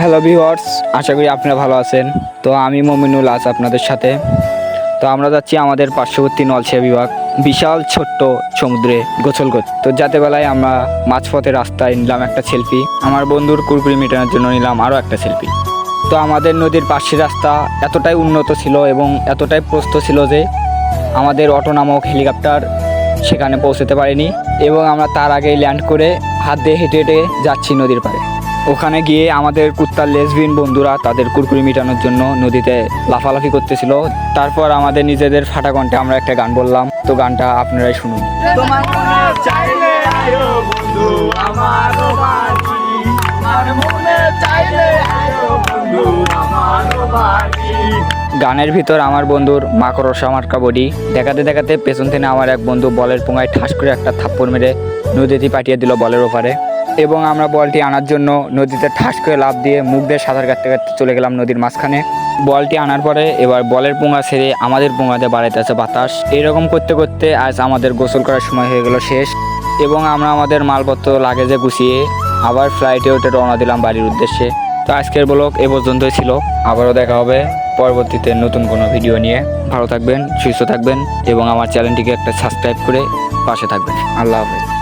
Hello viewers, আশা করি আপনারা ভালো আছেন। তো আমি মমিনুল আজ আপনাদের সাথে। তো আমরা যাচ্ছি আমাদের পার্শ্ববর্তী নলছিয়া বিভাগ, বিশাল ছোট্ট সমুদ্রে গোসল করতে। তো যাতে বেলায় আমরা মাঝপথে রাস্তায় নিলাম একটা সেলফি, আমার বন্ধুর কুরকুরি মেটানোর জন্য নিলাম আরও একটা সেলফি। তো আমাদের নদীর পাশের রাস্তা এতটাই উন্নত ছিল এবং এতটাই প্রস্থ ছিল যে আমাদের অটো নামক হেলিকপ্টার সেখানে পৌঁছতে পারেনি এবং আমরা তার আগেই ল্যান্ড করে হাত দিয়ে হেঁটে হেঁটে যাচ্ছি নদীর পাড়ে। ওখানে গিয়ে আমাদের কুত্তার লেসবিন বন্ধুরা তাদের কুরকুরি মেটানোর জন্য নদীতে লাফালাফি করতেছিল। তারপর আমাদের নিজেদের ফাটা কণ্ঠে আমরা একটা গান বললাম। তো গানটা আপনারাই শুনুন। গানের ভিতর আমার বন্ধুর মাকড়সা মার্কা বডি দেখাতে দেখাতে পেছন থেকে আমার এক বন্ধু বলের পোঙায় ঠাস করে একটা থাপ্পড় মেরে নদীতে পাঠিয়ে দিল বলের ওপারে। এবং আমরা বলটি আনার জন্য নদীতে ঠাস করে লাফ দিয়ে মুখ দিয়ে সাঁতার কাটতে কাটতে চলে গেলাম নদীর মাঝখানে। বলটি আনার পরে এবার বলের পোঙা ছেড়ে আমাদের পোঙাতে বাড়াইতেছে বাতাস। এরকম করতে করতে আজ আমাদের গোসল করার সময় হয়ে গেল শেষ এবং আমরা আমাদের মালপত্র লাগেজে গুছিয়ে আবার ফ্লাইটে উঠে রওনা দিলাম বাড়ির উদ্দেশ্যে। তো আজকের ব্লগ এ পর্যন্তই ছিল। আবারও দেখা হবে পরবর্তীতে নতুন কোনো ভিডিও নিয়ে। ভালো থাকবেন, সুস্থ থাকবেন এবং আমার চ্যানেলটিকে একটা সাবস্ক্রাইব করে পাশে থাকবেন। আল্লাহ হাফেজ।